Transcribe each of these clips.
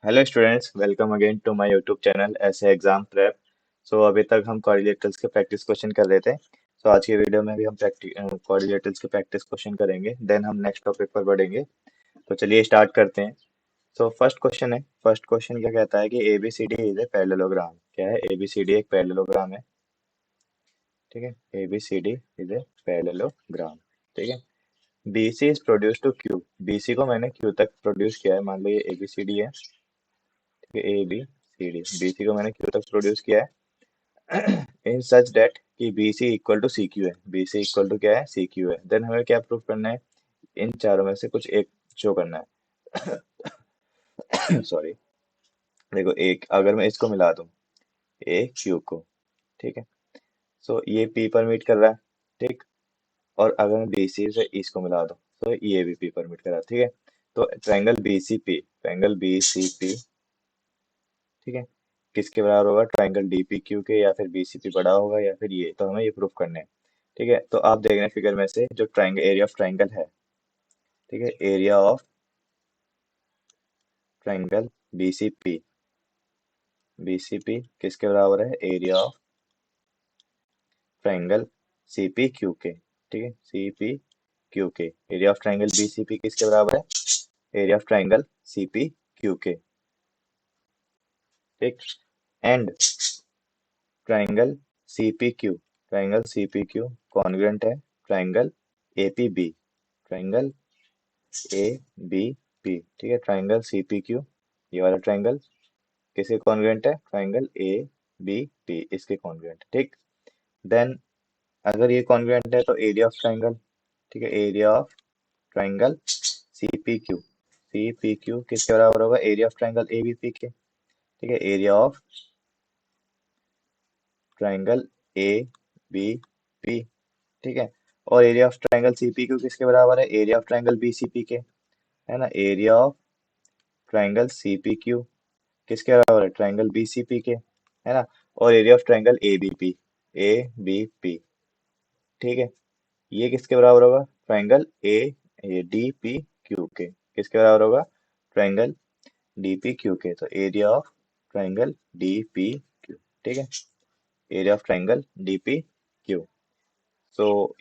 Hello students, welcome again to my YouTube channel ऐसे exam prep. अभी तक हम कोऑर्डिनेटर्स के प्रैक्टिस क्वेश्चन कर रहे थे। आज की वीडियो में भी हम कोऑर्डिनेटर्स के प्रैक्टिस क्वेश्चन करेंगे, देन हम नेक्स्ट टॉपिक पर बढ़ेंगे। तो चलिए स्टार्ट करते हैं। फर्स्ट क्वेश्चन है। फर्स्ट क्वेश्चन क्या कहता है कि ABCD इज ए पैरेललोग्राम। क्या है? ABCD एक पैरेललोग्राम है। ठीक है, ABCD इज ए पैरेललोग्राम। ठीक है। BC is produce to Q। BC को मैंने Q तक प्रोड्यूस किया है, मान लो ये ABCD है। ठीक है, ABCD, BC को मैंने Q तक प्रोड्यूस किया है इन सच दैट कि BC इक्वल टू CQ है। BC इक्वल टू क्या है? CQ है। देन हमें क्या प्रूफ करना है? इन चारों में से कुछ एक शो करना है सॉरी। देखो, एक अगर मैं इसको मिला दूं A Q को, ठीक है, ये P पर मीट कर रहा है। ठीक। और अगर मैं BC से इसको मिला दूं तो ये भी P पर मीट कर रहा है। ठीक है। तो ट्रायंगल BCP ठीक है, किसके बराबर होगा? ट्रायंगल DPQ के, या फिर BCP बड़ा होगा या फिर ये। तो हमें ये प्रूफ करना है। ठीक है, तो आप देख रहे हैं फिगर में से जो ट्रायंगल एरिया ऑफ ट्रायंगल है। ठीक है, area of triangle BCP, BCP किसके बराबर है? एरिया ऑफ ट्रायंगल CPQ के। ठीक है, CPQ के एरिया ऑफ ट्रायंगल BCP किसके बराबर है? एरिया ऑफ ट्रायंगल CPQ के। ठीक। And triangle CPQ, triangle CPQ congruent है ट्रायंगल APB, ट्रायंगल ABP। ठीक है, ट्रायंगल CPQ ये वाला ट्रायंगल किसके कॉन्ग्रुएंट है? ट्रायंगल ABP इसके कॉन्ग्रुएंट। ठीक। देन अगर ये कॉन्ग्रुएंट है तो एरिया ऑफ ट्रायंगल, ठीक है, एरिया ऑफ ट्रायंगल CPQ किसके बराबर होगा? एरिया ऑफ ट्रायंगल ABP के। ठीक है, एरिया ऑफ ट्रायंगल ABP। ठीक है। और एरिया ऑफ ट्रायंगल CPQ किसके बराबर है? एरिया ऑफ ट्रायंगल BCP के, है ना। एरिया ऑफ ट्रायंगल CPQ किसके बराबर है? ट्रायंगल BCP के, है ना। और एरिया ऑफ ट्रायंगल ABP, ठीक है, ये किसके बराबर होगा? ट्रायंगल DPQ के। किसके बराबर होगा? ट्रायंगल DPQ के। तो एरिया ऑफ ट्रायंगल DPQ। ठीक है, एरिया ऑफ ट्रायंगल DPQ।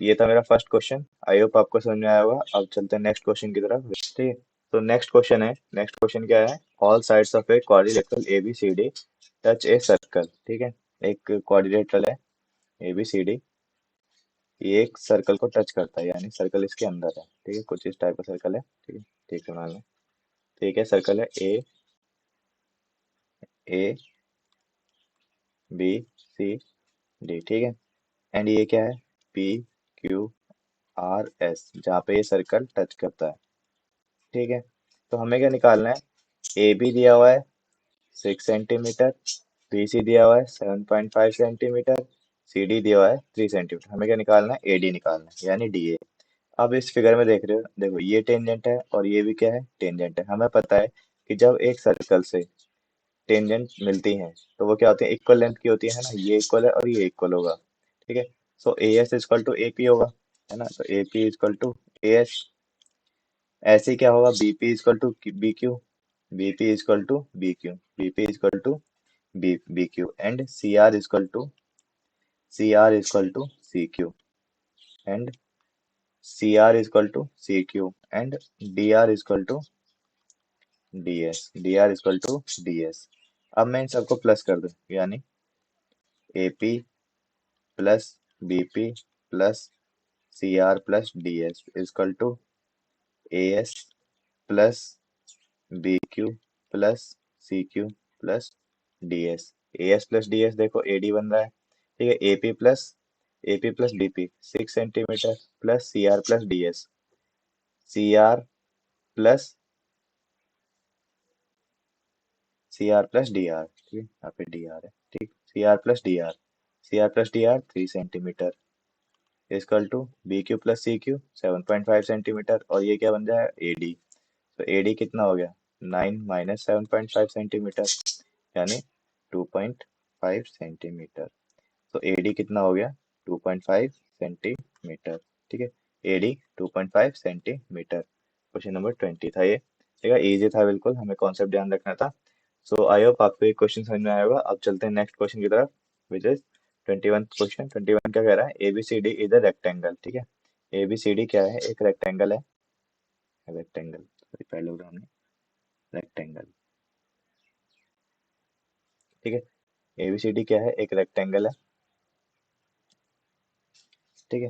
ये था मेरा फर्स्ट क्वेश्चन। आई होप आपको समझ में आया होगा। अब चलते हैं नेक्स्ट क्वेश्चन की तरफ। ठीक है, तो नेक्स्ट क्वेश्चन है। नेक्स्ट क्वेश्चन क्या है? All sides of a quadrilateral ABCD touch a circle. ठीक है, एक क्वाड्रिलेटरल है ABCD, ये एक सर्कल को टच करता है, यानी सर्कल इसके अंदर है। ठीक है, कुछ इस टाइप का सर्कल है। ठीक है, ठीक है, मान लो। ठीक है, सर्कल है ABCD। ठीक है, एंड ये क्या है? PQRS, जहाँ पे ये सर्कल टच करता है। ठीक है, तो हमें क्या निकालना है? AB दिया हुआ है 6 सेंटीमीटर, BC दिया हुआ है 7.5 सेंटीमीटर, CD दिया हुआ है 3 सेंटीमीटर। हमें क्या निकालना है? AD निकालना है, यानी DA। अब इस फिगर में देख रहे हो, देखो ये टेंजेंट है और ये भी क्या है? टेंजेंट है। हमें पता है कि जब एक सर्कल से टेंजेंट मिलती हैं तो वो क्या होती है? इक्वल लेंथ की होती है ना। ये इक्वल है और ये इक्वल होगा। ठीक है, AS इक्वल टू AP होगा, है ना। तो AP इक्वल टू AS। ऐसे ही क्या होगा? BP equal to BQ, BP equal to BQ, BP equal to BQ, and CR equal to CQ, and CR equal to CQ, and DR equal to DS। अब मैं इन सबको plus कर दूं, यानी AP plus BP plus CR plus DS equal to AS plus BQ plus CQ plus DS। AS plus DS देखो AD बन रहा है। ठीक है, AP plus BP 6 centimetre plus CR plus DR। ठीक है, यहाँ पे DR है। ठीक, CR plus DR 3 centimetre equal to BQ plus CQ 7.5 centimetre, और ये क्या बन जाए? AD। तो AD कितना हो गया? 9 - 7.5 सेंटीमीटर, यानी 2.5 सेंटीमीटर। तो AD कितना हो गया? 2.5 सेंटीमीटर। ठीक है, AD 2.5 सेंटीमीटर। क्वेश्चन नंबर 20 था ये। ठीक है, इजी था बिल्कुल, हमें कॉन्सेप्ट ध्यान रखना था। सो आई होप आपको ये क्वेश्चन समझ में आया होगा। अब चलते हैं नेक्स्ट क्वेश्चन की तरफ, विच इज 21 क्वेश्चन। 21 क्या कह रहा है, ABCD इज अ रेक्टेंगल। ठीक है, ABCD क्या है, एक रेक्टेंगल है, रेक्टेंगल, सॉरी पहले बोला हमने, रेक्टेंगल। ठीक है, ABCD क्या है, एक रेक्टेंगल है। ठीक है,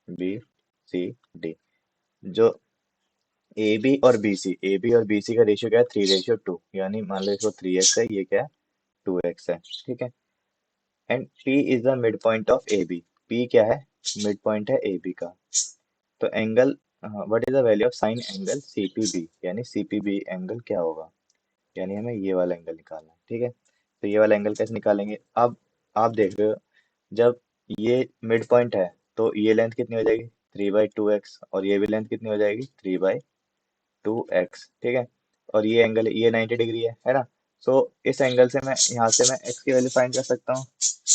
ABCD, जो ए बी और बी सी का रेशियो क्या है, 3:2, यानी मान लो इसको 3x है, ये क्या है, 2x है। ठीक है, and P is the mid point of A B. P क्या है, मिड पॉइंट है ए बी का। तो angle, what is the value of sine angle CPB, यानी CPB एंगल क्या होगा, यानी हमें ये वाला एंगल निकालना है। ठीक है, तो ये वाला एंगल कैसे निकालेंगे, अब आप देख रहे हो, जब ये मिड पॉइंट है तो ये लेंथ कितनी हो जाएगी, 3/2x, और ये भी लेंथ कितनी हो जाएगी, 3/2x। ठीक है, और ये एंगल, ये 90 डिग्री है ना। सो इस एंगल से मैं यहाँ से मैं x की वैल्यू फाइंड कर सकता हूँ,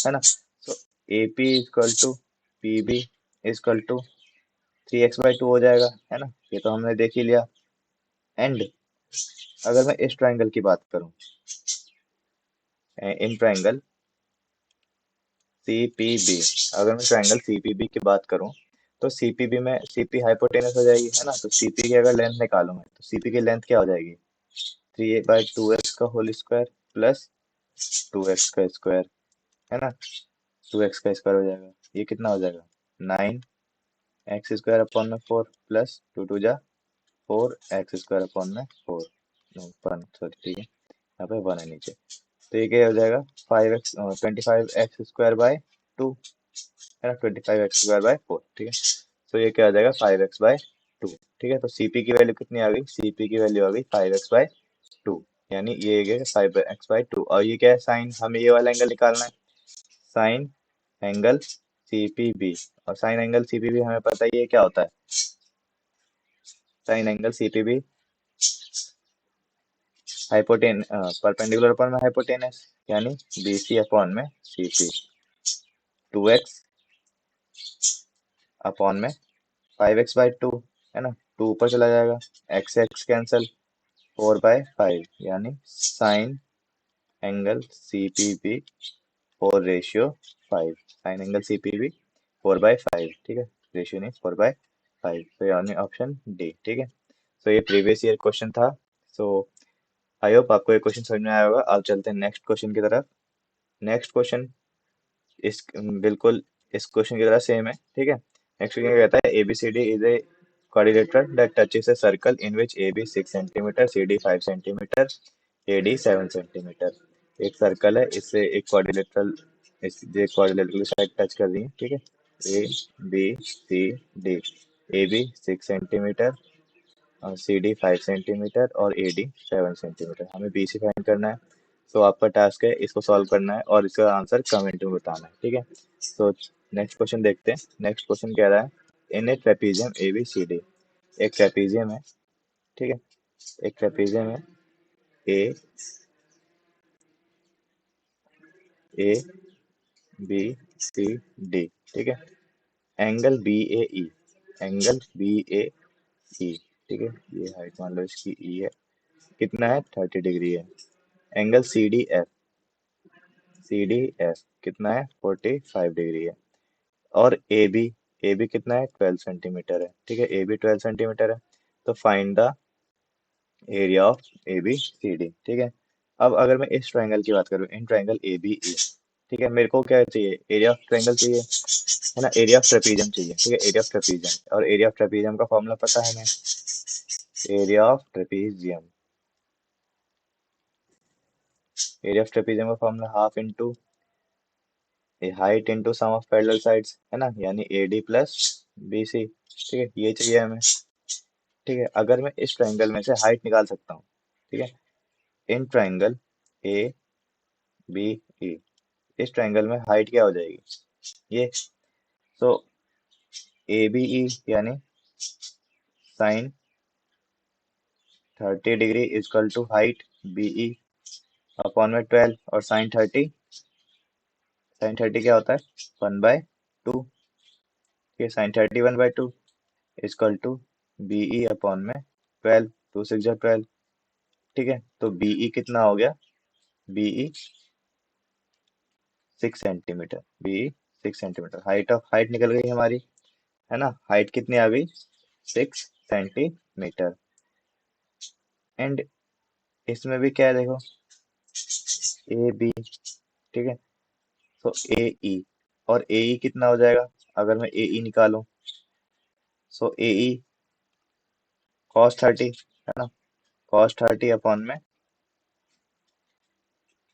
है ना। So AP equal to PB equal to 3x/2 हो जाएगा, है ना, ये तो हमने देख ही लिया। एंड अगर मैं इस ट्राइंगल की बात करूं, इन ट्राइंगल CPB, अगर मैं ट्राइंगल CPB की बात करूं, तो CPB में CP हाइपोटेनस हो जाएगी, है ना। तो CP की अगर लेंथ निकालूं मैं, तो CP की लेंथ क्या हो जाएगी, 3/2x का होल स्क्वायर प्लस 2x का स्क्वायर, है ना। 2x का स्क्वायर हो जाएगा, ये कितना हो जाएगा, 9x² अपॉन में 4 प्लस 2 2 जा 4x² अपॉन में 4, 1 सॉरी, ठीक है, यहाँ पे 1 है नीचे। तो ये क्या हो जाएगा, 25x² बाय 2, है ना, 25x² बाय 4। ठीक है, तो ये क्या हो जाएगा, 5x/2। ठीक है, तो CP की वैल्यू कितनी आ गई, CP की वैल्यू आ गई 5x/2, यानी ये गया 5x/2। और ये क्या है, साइन, हमें ये वाला एंगल निकालना है, साइन एंगल CPB। और साइन एंगल CPB हमें पता ही है क्या होता है, sign angle CPB perpendicular upon में हाइपोटेनस, यानी BC अपॉन में CP, 2x अपॉन में 5x/2, है ना, 2 ऊपर चला जाएगा, x x कैंसल, 4/5, यानी sign angle CPB 4:5, sign angle CPB 4/5। ठीक है, रेशियो नहीं, 4/5, तो यानी ऑप्शन डी। ठीक है, तो ये प्रीवियस ईयर क्वेश्चन था। सो आई होप आपको ये क्वेश्चन समझ में आया होगा। अब चलते हैं नेक्स्ट क्वेश्चन की तरफ। नेक्स्ट क्वेश्चन इस बिल्कुल इस क्वेश्चन की तरह सेम है। ठीक है, नेक्स्ट क्वेश्चन कहता है, ABCD is a quadrilateral that touches a circle in which AB 6 centimetre, CD 5 centimetre, AD 7 centimetre. एक सर्कल है, इससे एक क्वाड्रिलेटरल, इस ये क्वाड्रिलेटरल साइड टच कर रही है। ठीक है, ABCD, AB 6 centimetre, CD 5 centimetre और AD 7 सेंटीमीटर। हमें BC फाइंड करना है। तो आपका टास्क है इसको सॉल्व करना है और इसका आंसर कमेंट में बताना है। ठीक है, तो नेक्स्ट क्वेश्चन देखते हैं। नेक्स्ट क्वेश्चन कह रहा है, इन ए ट्रेपीजियम ABCD, एक ट्रेपीजियम है। ठीक है, एक ट्रेपीजियम है, ए ए बी सी डी। ठीक है, एंगल BAE, एंगल BAE। ठीक है, ये हाइट मान लो इसकी E है, कितना है, 30 डिग्री है। एंगल सी डी एफ कितना है, 45 डिग्री है। और ए बी कितना है, 12 सेंटीमीटर है। ठीक है, ए बी 12 सेंटीमीटर है। तो find the area of ABCD। ठीक है, अब अगर मैं इस ट्राइंगल की बात करूँ, इन ट्राइंगल ABE, ठीक है, मेरे को क्या चाहिए, एरिया ऑफ ट्राइंगल चाहिए, है ना, एरिया ऑफ ट्रेपीजियम चाहिए। ठीक है, एरिया ऑफ ट्रेपीजियम, और एरिया ऑफ ट्रेपीजियम का फॉर्मूला पता है हमें, area of trapezium, area of trapezium का formula half into height into sum of parallel sides, है ना, यानी AD प्लस BC। ठीक है, ये चाहिए हमें। ठीक है, अगर मैं इस ट्राइंगल में से हाइट निकाल सकता हूँ, ठीक है, इन ट्राइंगल ABE, इस ट्राइंगल में हाइट क्या हो जाएगी, ये, सो ABE यानी sine 30 degree equal to height BE upon में 12, और साइन 30 क्या होता है, 1/2। ये sine 30 1/2 equal to BE upon में 12, 2 6 जा 12। ठीक है, तो बीई कितना हो गया? B E 6 centimetre. B E 6 centimetre. Height निकल गई हमारी, है ना? हाइट कितनी आ गई? 6 सेंटीमीटर। एंड इसमें भी क्या है देखो, ए बी। ठीक है, तो ए ई, और ए ई कितना हो जाएगा? अगर मैं ए ई निकालूं, सो ए ई cos 30, है ना? cos 30 अपॉन में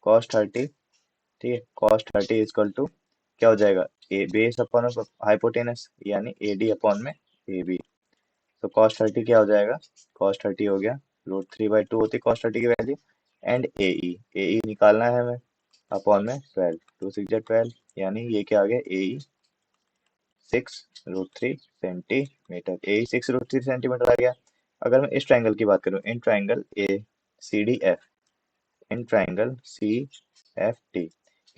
cos 30। ठीक है, cos 30 इजकल टू क्या हो जाएगा? ए बेस अपॉन में हाइपोटेनस, यानी ए डी अपॉन में ए बी। तो cos 30 क्या हो जाएगा? cos 30 हो गया √3/2 होती cos 30 की वैल्यू। एंड ए ई निकालना है हमें, अपॉन में 12, 2 6 जा 12, यानी ये क्या आ गया? ए ई 6√3 सेंटीमीटर। ए 6√3 सेंटीमीटर आ गया। अगर मैं इस ट्राइंगल की बात करूं, in triangle A C D F, in triangle C F T,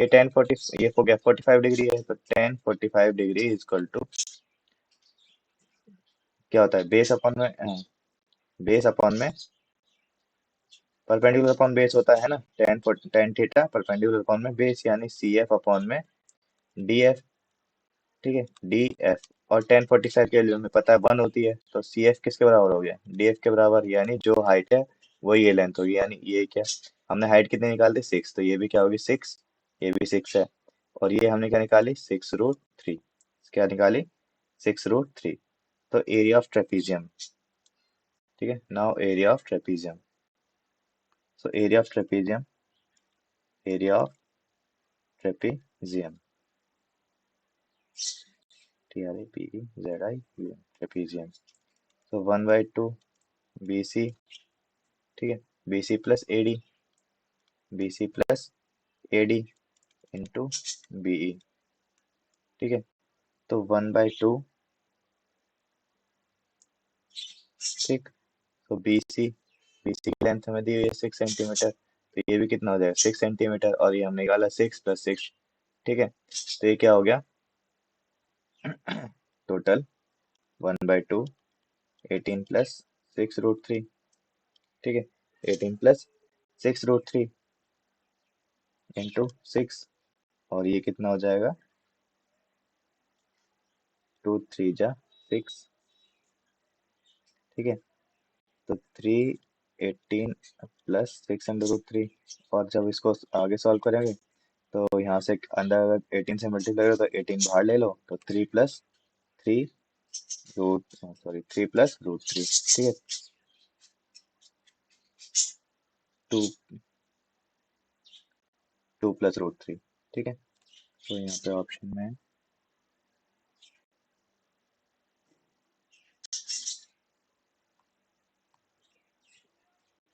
ये 1040, ये हो गया 45 डिग्री है, तो 1045 डिग्री इजकल टू क्या होता है? बेस अपॉन में परपेंडिकुलर अपॉन बेस होता है ना? टेन थीटा परपेंडिकुलर अपॉन में बेस, यानी सी एफ अपॉन में डी एफ। ठीक है, डी एफ। और 1045 की वैल्यू हमें पता है 1 होती है, तो सी एफ किसके बराबर हो गया? डी एफ के बराबर, यानी जो हाइट है वही ये लेंथ होगी। यानी ये क्या, हमने हाइट कितनी निकाल दी? 6, तो ये भी क्या होगी? 6। ये भी 6 है। और ये हमने क्या निकाली? 6√3। क्या निकाली? 6√3। तो एरिया ऑफ ट्रेपीजियम। ठीक है, now area of trapezium. So area of trapezium, TRAPEZIUM, trapezium. तो 1/2 BC। ठीक है, BC plus AD, BC plus AD into BE। ठीक है, तो 1/2। ठीक, तो BC की लेंथ हमें दी हुई है 6 सेंटीमीटर, तो ये भी कितना हो जाएगा? 6 सेंटीमीटर, और ये हमने निकाला 6 + 6। ठीक है, तो ये क्या हो गया? टोटल 1/2, 18 + 6√3। ठीक है, 18 + 6√3 इंटू 6, और ये कितना हो जाएगा? 2 3 जा 6। ठीक है, तो 318 + 6√3। और जब इसको आगे सॉल्व करेंगे, तो यहाँ से अंदर अगर 18 से मल्टीप्लाई करो, तो 18 बाहर ले लो, तो 3 + 3 ठीक है, 2 2 + √3। ठीक है, तो यहाँ पे ऑप्शन में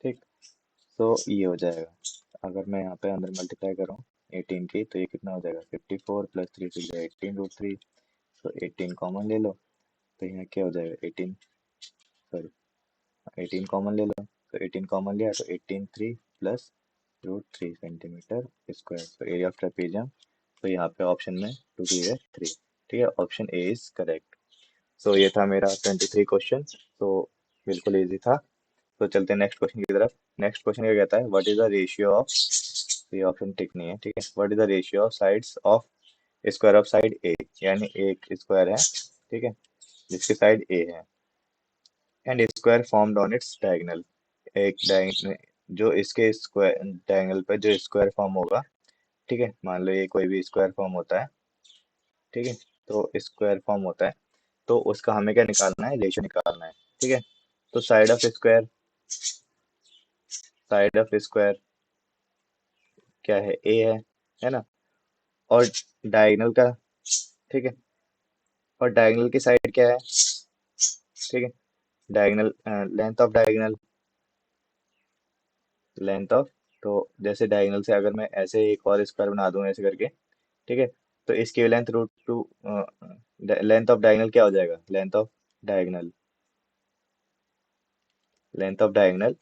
ठीक, तो ये हो जाएगा। अगर मैं यहाँ पे अंदर मल्टीप्लाई करूँ 18 की, तो ये कितना हो जाएगा? 54 + 3 6 18√3। तो 18 कॉमन ले लो, तो यहाँ क्या हो जाएगा? 18, सॉरी, 18 कॉमन ले लो, तो 18 कॉमन लिया, तो 18 3 + √3 सेंटीमीटर स्क्वायर। तो एरिया ऑफ ट्रेपीजियम, तो यहाँ पे ऑप्शन में 2 की है 3। ठीक है, ऑप्शन ए इज करेक्ट। सो ये था मेरा 23 क्वेश्चन। तो बिल्कुल इजी था। तो चलते हैं नेक्स्ट क्वेश्चन की तरफ। नेक्स्ट क्वेश्चन क्या कहता है? What is the ratio of, ये ऑप्शन टिक नहीं है। ठीक है, what is the ratio of sides of square of side A, यानी एक स्क्वायर है, ठीक है, जिसकी साइड ए है, and square formed on its diagonal. एक डायगोनल, जो इसके स्क्वायर डायगोनल पे जो स्क्वायर फॉर्म होगा, ठीक है, मान लो ये कोई भी स्क्वायर फॉर्म होता है, ठीक है, तो स्क्वायर फॉर्म होता है, तो उसका हमें क्या निकालना है? रेशियो निकालना है। ठीक है, तो साइड ऑफ स्क्वायर क्या है? ए है ना? और डायगोनल का, ठीक है, और डायगोनल की साइड क्या है? ठीक है, डायगोनल, लेंथ ऑफ, तो जैसे डायगोनल से अगर मैं ऐसे एक और स्क्वायर बना दूं ऐसे करके, ठीक है, तो इसकी लेंथ √2, लेंथ ऑफ डायगोनल क्या हो जाएगा? Diagonal length of diagonal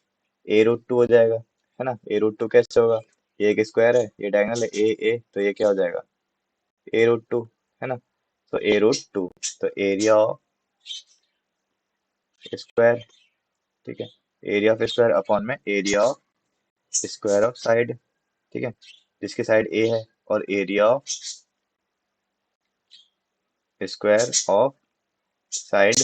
A√2 हो जाएगा, है ना? A√2 कैसे होगा? ये एक स्क्वायर है, ये डायगोनल है ए, तो ये क्या हो जाएगा? A√2, है ना? तो A√2, तो एरिया ऑफ स्क्वायर, ठीक है। एरिया ऑफ स्क्वायर अपॉन में area of square of side, ठीक है, जिसकी साइड ए है, और area of square of side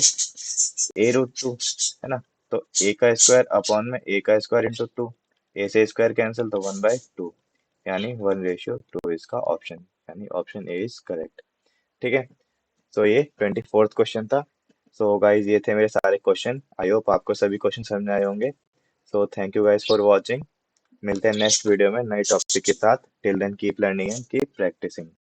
A root two, है ना। तो ए का स्क्वायर अपॉन में ए का स्क्वायर इंटू टू, ए से स्क्वायर कैंसिल तो 1/2, यानी 1:2 इसका ऑप्शन, यानी ऑप्शन ए इज करेक्ट। ठीक है। सो ये 24th क्वेश्चन था। सो गाइज ये थे मेरे सारे क्वेश्चन, आई होप आपको सभी क्वेश्चन समझ में आए होंगे। So thank you guys for watching. मिलते हैं नेक्स्ट वीडियो में नए टॉपिक के साथ। Till then keep learning and keep practising.